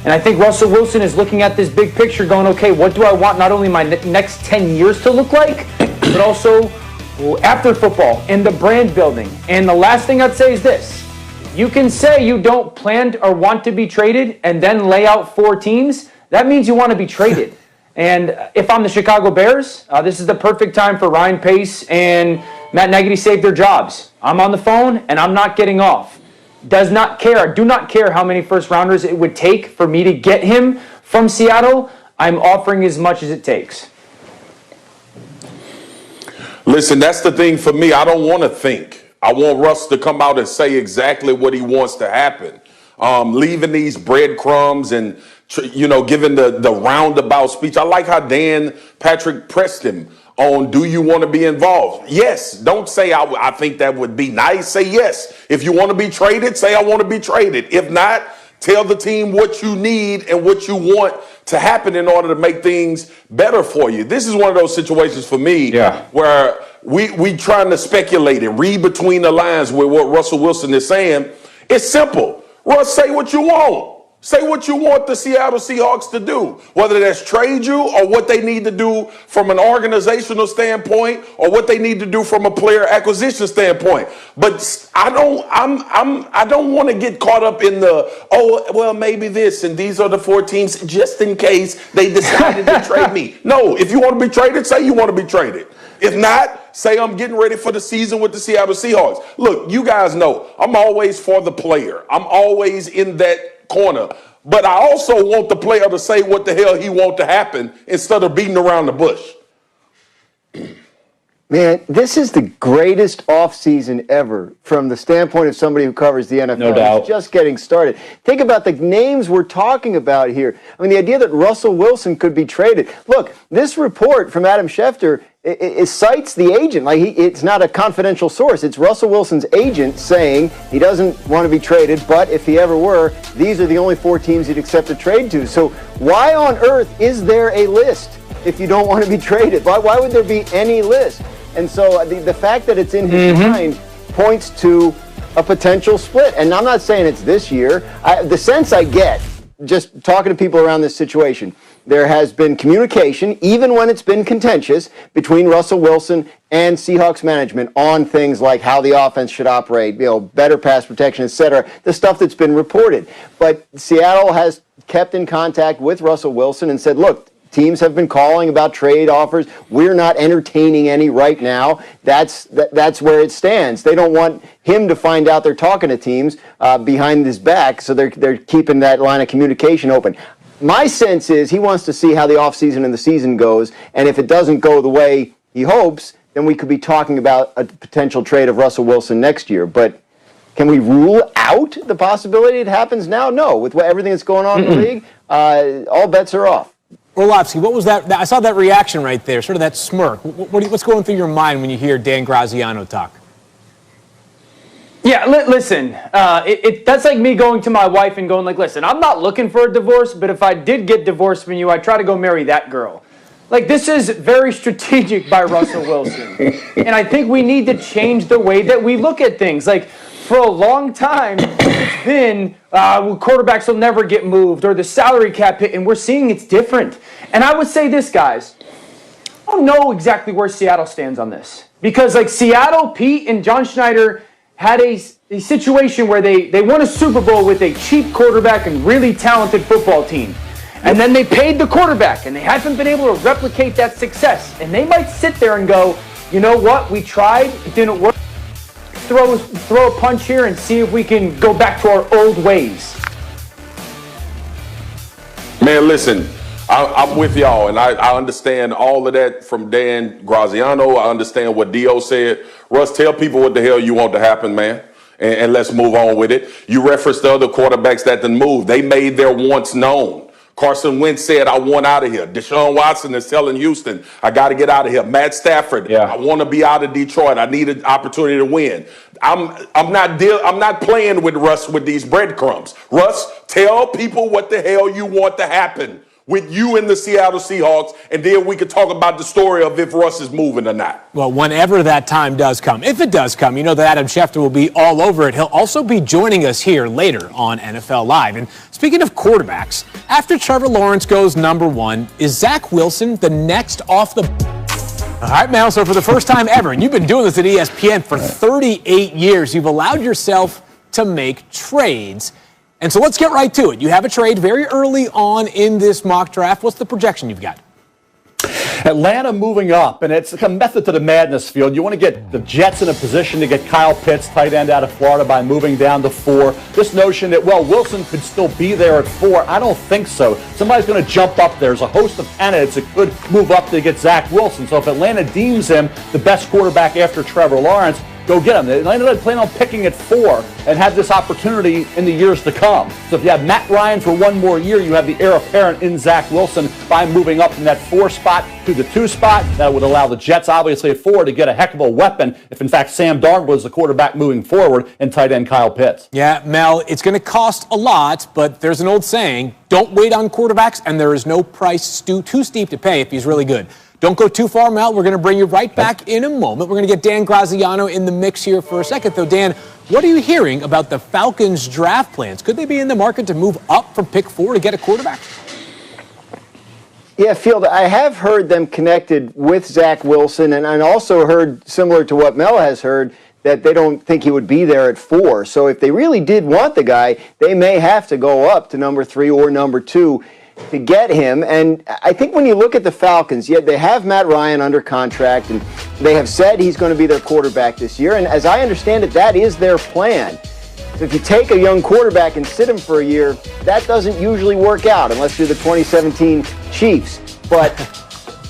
And I think Russell Wilson is looking at this big picture going, okay, what do I want not only my next 10 years to look like, but also after football and the brand building. And the last thing I'd say is this. You can say you don't plan or want to be traded and then lay out 4 teams. That means you want to be traded. And if I'm the Chicago Bears, this is the perfect time for Ryan Pace and Matt Nagy to save their jobs. I'm on the phone and I'm not getting off. Do not care how many first rounders it would take for me to get him from Seattle. I'm offering as much as it takes. Listen, that's the thing for me. I don't want to think. I want Russ to come out and say exactly what he wants to happen. Leaving these breadcrumbs and, giving the roundabout speech. I like how Dan Patrick pressed him on, do you want to be involved? Yes. Don't say, I think that would be nice. Say yes. If you want to be traded, say I want to be traded. If not, tell the team what you need and what you want to happen in order to make things better for you. This is one of those situations for me where we trying to speculate and read between the lines with what Russell Wilson is saying. It's simple. Russ, say what you want. Say what you want the Seattle Seahawks to do, whether that's trade you or what they need to do from an organizational standpoint or what they need to do from a player acquisition standpoint. But I don't want to get caught up in maybe this and these are the 4 teams just in case they decided to trade me. No, if you want to be traded, say you want to be traded. If not, say I'm getting ready for the season with the Seattle Seahawks. Look, you guys know I'm always for the player. I'm always in that corner. But I also want the player to say what the hell he wants to happen instead of beating around the bush. Man, this is the greatest offseason ever from the standpoint of somebody who covers the NFL. No doubt. It's just getting started. Think about the names we're talking about here. I mean, the idea that Russell Wilson could be traded. Look, this report from Adam Schefter, it cites the agent. It's not a confidential source. It's Russell Wilson's agent saying he doesn't want to be traded, but if he ever were, these are the only 4 teams he'd accept a trade to. So why on earth is there a list if you don't want to be traded? Why would there be any list? And so the fact that it's in his mind points to a potential split. And I'm not saying it's this year. The sense I get, just talking to people around this situation, there has been communication, even when it's been contentious, between Russell Wilson and Seahawks management on things like how the offense should operate, better pass protection, etc., the stuff that's been reported. But Seattle has kept in contact with Russell Wilson and said, look, teams have been calling about trade offers. We're not entertaining any right now. That's where it stands. They don't want him to find out they're talking to teams behind his back, so they're keeping that line of communication open. My sense is he wants to see how the offseason and the season goes, and if it doesn't go the way he hopes, then we could be talking about a potential trade of Russell Wilson next year. But can we rule out the possibility it happens now? No. With everything that's going on in the league, all bets are off. Orlovsky, what was that? I saw that reaction right there, sort of that smirk. What's going through your mind when you hear Dan Graziano talk? Yeah, listen, that's like me going to my wife and going listen, I'm not looking for a divorce, but if I did get divorced from you, I'd try to go marry that girl. This is very strategic by Russell Wilson. And I think we need to change the way that we look at things. For a long time, it's been quarterbacks will never get moved or the salary cap hit, and we're seeing it's different. And I would say this, guys, I don't know exactly where Seattle stands on this. Because Seattle, Pete and John Schneider had a situation where they won a Super Bowl with a cheap quarterback and really talented football team. And then they paid the quarterback, and they haven't been able to replicate that success. And they might sit there and go, you know what, we tried, it didn't work. Throw a punch here and see if we can go back to our old ways. Man, listen, I'm with y'all, and I understand all of that from Dan Graziano. I understand what Dio said. Russ, tell people what the hell you want to happen, man, and let's move on with it. You referenced the other quarterbacks that didn't move. They made their wants known. Carson Wentz said, I want out of here. Deshaun Watson is telling Houston, I got to get out of here. Matt Stafford, I want to be out of Detroit. I need an opportunity to win. I'm not playing with Russ with these breadcrumbs. Russ, tell people what the hell you want to happen. with you and the Seattle Seahawks, and then we could talk about the story of if Russ is moving or not. Well, whenever that time does come, if it does come, you know that Adam Schefter will be all over it. He'll also be joining us here later on NFL Live. And speaking of quarterbacks, after Trevor Lawrence goes number one, is Zach Wilson the next off the... All right, Mel, so for the first time ever, and you've been doing this at ESPN for 38 years, you've allowed yourself to make trades. And so let's get right to it. You have a trade very early on in this mock draft. What's the projection you've got? Atlanta moving up, and it's a method to the madness field. You want to get the Jets in a position to get Kyle Pitts, tight end out of Florida, by moving down to 4. This notion that, well, Wilson could still be there at 4, I don't think so. Somebody's going to jump up there. There's a host of candidates that could move up to get Zach Wilson. So if Atlanta deems him the best quarterback after Trevor Lawrence, go get him. Atlanta plan on picking at 4 and have this opportunity in the years to come. So if you have Matt Ryan for one more year, you have the heir apparent in Zach Wilson by moving up from that 4 spot to the 2 spot. That would allow the Jets, obviously, at 4 to get a heck of a weapon if, in fact, Sam Darnold was the quarterback moving forward and tight end Kyle Pitts. Yeah, Mel, it's going to cost a lot, but there's an old saying, don't wait on quarterbacks, and there is no price too steep to pay if he's really good. Don't go too far, Mel. We're going to bring you right back in a moment. We're going to get Dan Graziano in the mix here for a second, though. Dan, what are you hearing about the Falcons' draft plans? Could they be in the market to move up from pick 4 to get a quarterback? Yeah, Field, I have heard them connected with Zach Wilson, and I also heard, similar to what Mel has heard, that they don't think he would be there at 4. So if they really did want the guy, they may have to go up to number 3 or number 2 to get him. And I think when you look at the Falcons, yeah, they have Matt Ryan under contract, and they have said he's going to be their quarterback this year. And as I understand it, that is their plan. So if you take a young quarterback and sit him for a year, that doesn't usually work out unless you're the 2017 Chiefs. But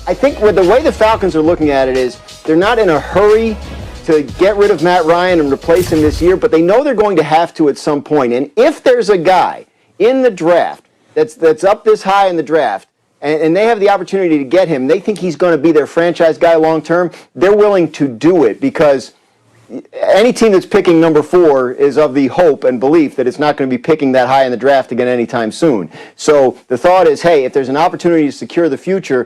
I think with the way the Falcons are looking at it is they're not in a hurry to get rid of Matt Ryan and replace him this year, but they know they're going to have to at some point. And if there's a guy in the draft that's up this high in the draft, and they have the opportunity to get him, they think he's going to be their franchise guy long term, they're willing to do it, because any team that's picking number 4 is of the hope and belief that it's not going to be picking that high in the draft again anytime soon. So the thought is, hey, if there's an opportunity to secure the future,